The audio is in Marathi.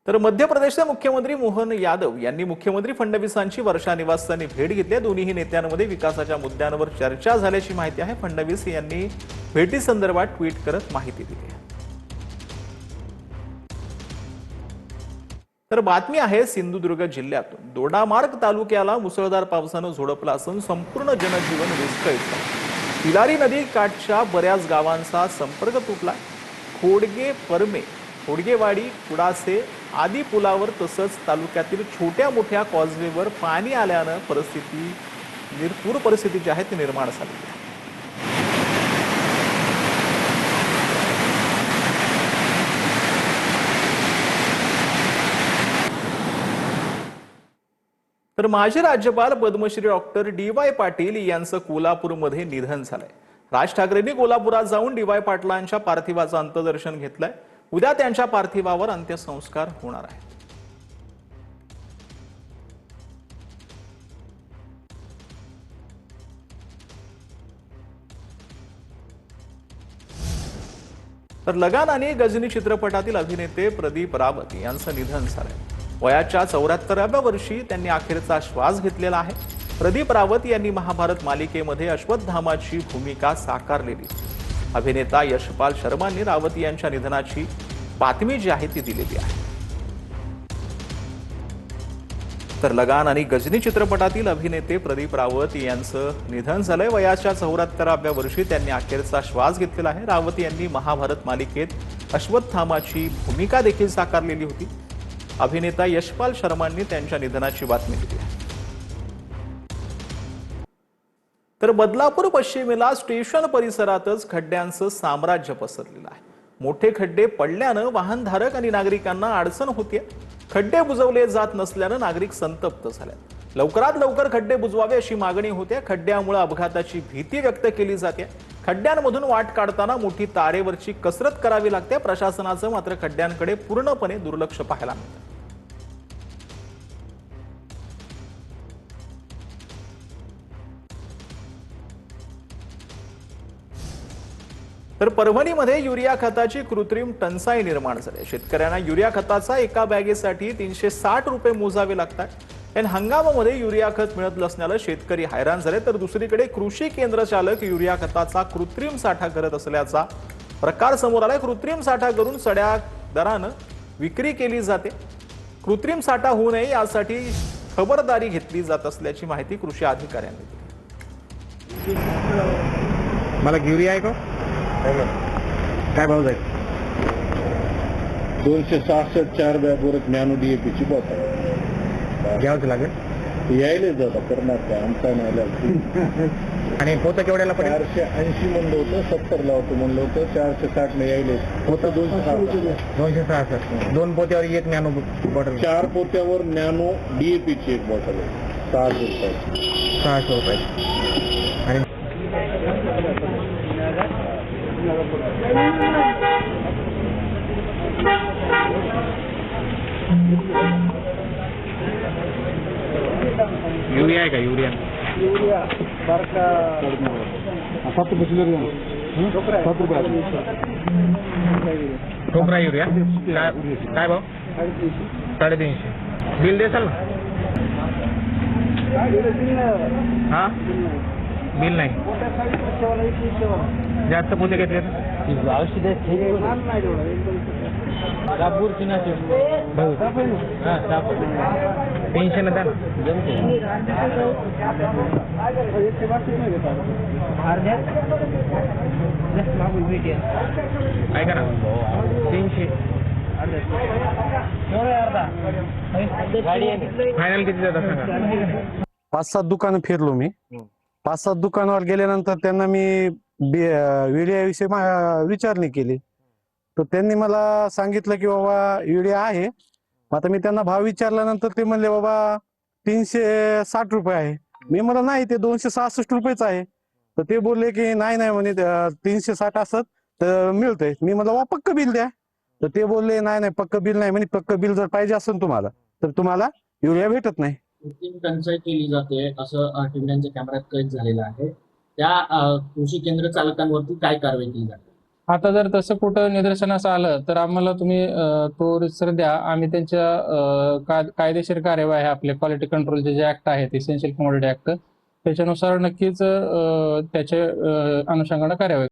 तर मध्य प्रदेशचे मुख्यमंत्री मोहन यादव यांनी मुख्यमंत्री फडणवीसांची वर्षा निवासस्थानी भेट घेतली. दोन्ही नेत्यांमध्ये विकासाच्या मुद्द्यांवर चर्चा झाल्याची माहिती आहे. फडणवीस यांनी भेटीसंदर्भात ट्विट करत माहिती दिली. तर बातमी आहे सिंधुदुर्ग जिल्ह्यातून. दोडामार्ग तालुक्याला मुसळधार पावसानं झोडपलं असून संपूर्ण जनजीवन विस्कळीत झालं. तिलारी नदी काठच्या बऱ्याच गावांचा संपर्क तुटला. खोडगे परमे, खोडगेवाडी, कुडासे आदी पुलावर तसंच तालुक्यातील छोट्या मोठ्या कॉजवेवर पाणी आल्यानं पूर परिस्थिती जी आहे ती निर्माण झाली आहे. तर माजी राज्यपाल पद्मश्री डॉक्टर डी.वाय. पाटील यांचं कोल्हापूरमध्ये निधन झालंय. राज ठाकरेंनी कोल्हापुरात जाऊन डी.वाय. पाटलांच्या पार्थिवाचं अंत्यदर्शन घेतलंय. उद्या त्यांच्या पार्थिवावर अंत्यसंस्कार होणार आहेत. तर लगान आणि गजनी चित्रपटातील अभिनेते प्रदीप रावत यांचं निधन झालंय. वयाच्या 74व्या वर्षी त्यांनी अखेरचा श्वास घेतलेला आहे. प्रदीप रावत यांनी महाभारत मालिकेमध्ये अश्वत्थामाची भूमिका साकारलेली. अभिनेता यशपाल शर्मांनी रावत यांच्या निधनाची बातमी जी आहे ती दिलेली आहे. तर लगान आणि गजनी चित्रपटातील अभिनेते प्रदीप रावत यांचं निधन झालंय. वयाच्या 74व्या वर्षी त्यांनी अखेरचा श्वास घेतलेला आहे. रावत यांनी महाभारत मालिकेत अश्वत्थामाची भूमिका देखील साकारलेली होती. अभिनेता यशपाल शर्मांनी त्यांच्या निधनाची बातमी दिली आहे. तर बदलापूर पश्चिमेला स्टेशन परिसरातच खड्ड्यांचं साम्राज्य पसरलेलं आहे. मोठे खड्डे पडल्यानं वाहनधारक आणि नागरिकांना अडचण होते. खड्डे बुजवले जात नसल्यानं नागरिक संतप्त झालेत. लवकरात लवकर खड्डे बुजवावे अशी मागणी होते. खड्ड्यामुळे अपघाताची भीती व्यक्त केली जाते. खड्ड्यांमधून वाट काढताना मोठी तारेवरची कसरत करावी लागते. प्रशासनाचं मात्र खड्ड्यांकडे पूर्णपणे दुर्लक्ष पाहायला मिळतं. तर परभणीमध्ये युरिया खताची कृत्रिम टंचाई निर्माण झाली. शेतकऱ्यांना युरिया खताचा एका बॅगेसाठी 360 रुपये मोजावे लागतात. या हंगामामध्ये युरिया खत मिळत नसल्यानं शेतकरी हैराण झाले. तर दुसरीकडे कृषी केंद्र चालक युरिया खताचा कृत्रिम साठा करत असल्याचा प्रकार समोर आलाय. कृत्रिम साठा करून चढ्या दरानं विक्री केली जाते. कृत्रिम साठा होऊ नये यासाठी खबरदारी घेतली जात असल्याची माहिती कृषी अधिकाऱ्यांनी दिली. मला युरिया आहे का काय भाव जाईल? 266 4 बॅगवर नॅनो डीएपीची बॉटल घ्यावंच लागेल. यायला जाता करणार काय आमचा नाही. आणि पोतं केवढ्याला पडेल? 480 म्हणलं होतं, 70 ला होतं म्हणलं होतं, 460 ने यायले होतं. 266 दोन पोत्यावर एक नॅनो बॉटल. 4 पोत्यावर नॅनो डीएपीची एक बॉटल आहे 600 रुपये. आणि युरिया आहे का? युरिया सारखा 7 रुपये ठोकरा युरिया काय भाव? 350. बिल देसाल ना? हा बिल नाही. जास्त पोते घेतले टेन्शन द्या ना. ऐका ना 300 फायनल किती जातात सांगा. 5-7 दुकानं फिरलो मी. 5-7 दुकानावर गेल्यानंतर त्यांना मी युरियाविषयी विचारणी केली. तर त्यांनी मला सांगितलं की बाबा युरिया आहे. आता मी त्यांना भाव विचारल्यानंतर ते म्हणले बाबा 360 रुपये आहे. मी म्हणलं नाही, ते 266 रुपयेच आहे. तर ते बोलले की नाही म्हणे 360 असत तर मिळतंय. मी म्हणलं बाबा पक्क बिल द्या. तर ते बोलले नाही पक्क बिल नाही म्हणे. पक्क बिल जर पाहिजे असेल तुम्हाला तर तुम्हाला युरिया भेटत नाही. कृत्रिम टंचाई केली जाते असं टीव्हीच्या कॅमेऱ्यात कैद झालेलं आहे. त्या कृषी केंद्र चालकांवरती काय कारवाई केली जाते? आता जर तसं कुठं निदर्शनास आलं तर आम्हाला तुम्ही तो रिसर द्या. आम्ही त्यांच्या कायदेशीर कार्यवाही आपले क्वालिटी कंट्रोलचे जे ऍक्ट आहेत, इसेन्शियल कमोडिटी ऍक्ट, त्याच्यानुसार नक्कीच त्याच्या अनुषंगाने कार्यवाही